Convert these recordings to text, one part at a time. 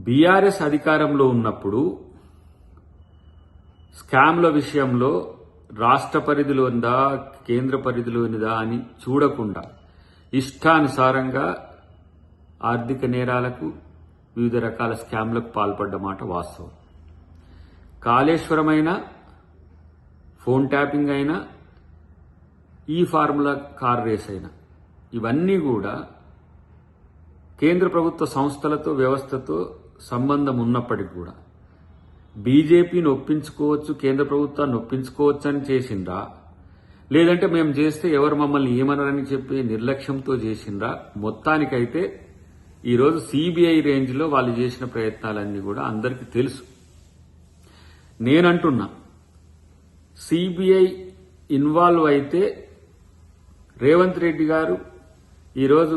BRS అధికారంలో ఉన్నప్పుడు స్కామ్ల విషయంలో రాష్ట్ర పరిధిలోనిదా కేంద్ర పరిధిలోనిదా అని చూడకుండా ఇష్టానుసారంగా ఆర్థిక నేరాలకు వివిధ రకాల స్కామ్లకు పాల్పడ్డ మాట వాస్తవం. కాళేశ్వరమైనా, ఫోన్ ట్యాపింగ్ అయినా, ఈ ఫార్ములా కార్ రేస్ అయినా ఇవన్నీ కూడా కేంద్ర ప్రభుత్వ సంస్థలతో వ్యవస్థతో సంబంధం ఉన్నప్పటికీ కూడా బీజేపీని ఒప్పించుకోవచ్చు, కేంద్ర ప్రభుత్వాన్ని ఒప్పించుకోవచ్చు అని చేసిండ్రా, లేదంటే మేము చేస్తే ఎవరు మమ్మల్ని ఏమనరని చెప్పి నిర్లక్ష్యంతో చేసిండ్రా, మొత్తానికైతే ఈరోజు సిబిఐ రేంజ్లో వాళ్ళు చేసిన ప్రయత్నాలన్నీ కూడా అందరికీ తెలుసు. నేనంటున్నా, సిబిఐ ఇన్వాల్వ్ అయితే రేవంత్ రెడ్డి గారు ఈరోజు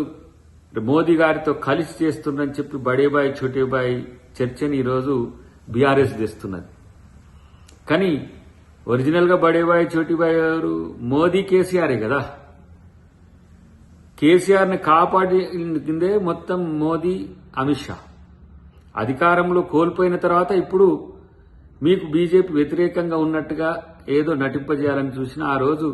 మోదీ గారితో కలిసి చేస్తున్నారని చెప్పి బడేబాయ్ చోటేబాయ్ చర్చని ఈరోజు బీఆర్ఎస్ తెస్తున్నది. కానీ ఒరిజినల్గా బడేబాయ్ చోటీబాయ్ గారు మోదీ కేసీఆరే కదా. కేసీఆర్ని కాపాడిందే మొత్తం మోదీ, అమిత్ షా. అధికారంలో కోల్పోయిన తర్వాత ఇప్పుడు మీకు బీజేపీ వ్యతిరేకంగా ఉన్నట్టుగా ఏదో నటింపజేయాలని చూసినా ఆ రోజు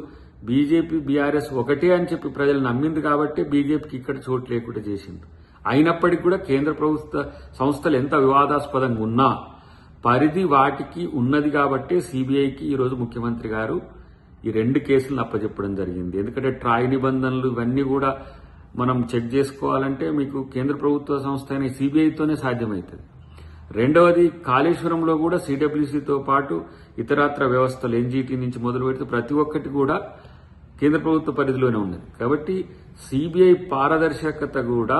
బీజేపీ బీఆర్ఎస్ ఒకటే అని చెప్పి ప్రజలు నమ్మింది కాబట్టి బీజేపీకి ఇక్కడ చోటు లేకుండా చేసింది. అయినప్పటికీ కూడా కేంద్ర ప్రభుత్వ సంస్థలు ఎంత వివాదాస్పదంగా ఉన్నా పరిధి వాటికి ఉన్నది కాబట్టి సిబిఐకి ఈరోజు ముఖ్యమంత్రి గారు ఈ 2 కేసులను అప్పచెప్పడం జరిగింది. ఎందుకంటే ట్రాయ్ నిబంధనలు ఇవన్నీ కూడా మనం చెక్ చేసుకోవాలంటే మీకు కేంద్ర ప్రభుత్వ సంస్థ అయిన సిబిఐతోనే సాధ్యమవుతుంది. రెండవది, కాళేశ్వరంలో కూడా సిడబ్ల్యూసీతో పాటు ఇతరత్ర వ్యవస్థలు ఎన్జీటీ నుంచి మొదలు పెడితే ప్రతి ఒక్కటి కూడా కేంద్ర ప్రభుత్వ పరిధిలోనే ఉన్నది. కాబట్టి సిబిఐ పారదర్శకత కూడా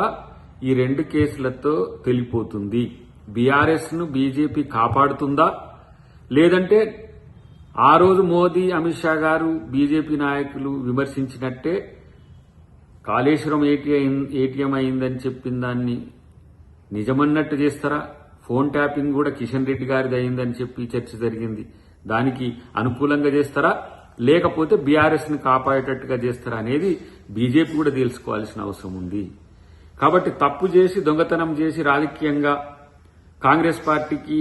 ఈ 2 కేసులతో తెలిపోతుంది. బీఆర్ఎస్ ను బీజేపీ కాపాడుతుందా, లేదంటే ఆ రోజు మోదీ, అమిత్ షా గారు బీజేపీ నాయకులు విమర్శించినట్టే కాళేశ్వరం ఏటీఎం అయిందని చెప్పిన దాన్ని నిజమన్నట్టు చేస్తారా? ఫోన్ ట్యాపింగ్ కూడా కిషన్ రెడ్డి గారిది అయిందని చెప్పి చర్చ జరిగింది, దానికి అనుకూలంగా చేస్తారా, లేకపోతే బీఆర్ఎస్ ని కాపాడేటట్టుగా చేస్తారా అనేది బీజేపీ కూడా తెలుసుకోవాల్సిన అవసరం ఉంది. కాబట్టి తప్పు చేసి దొంగతనం చేసి రాజకీయంగా కాంగ్రెస్ పార్టీకి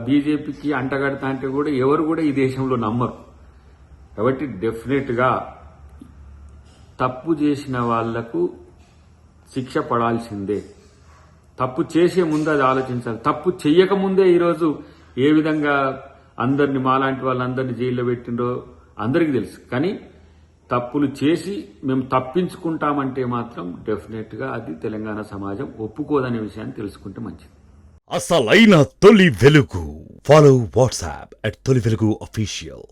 బీజేపీకి అంటగడతా అంటే కూడా ఎవరు కూడా ఈ దేశంలో నమ్మరు. కాబట్టి డెఫినెట్ గా తప్పు చేసిన వాళ్లకు శిక్ష పడాల్సిందే. తప్పు చేసే ముందు అది ఆలోచించాలి. తప్పు చెయ్యకముందే ఈరోజు ఏ విధంగా అందరిని, మాలాంటి వాళ్ళందరినీ జైల్లో పెట్టిండో అందరికీ తెలుసు. కానీ తప్పులు చేసి మేము తప్పించుకుంటామంటే మాత్రం డెఫినెట్ గా అది తెలంగాణ సమాజం ఒప్పుకోదనే విషయాన్ని తెలుసుకుంటే మంచిది. అసలైన తొలి వెలుగు. ఫాలో వాట్సాప్ @తొలి వెలుగు అఫీషియల్.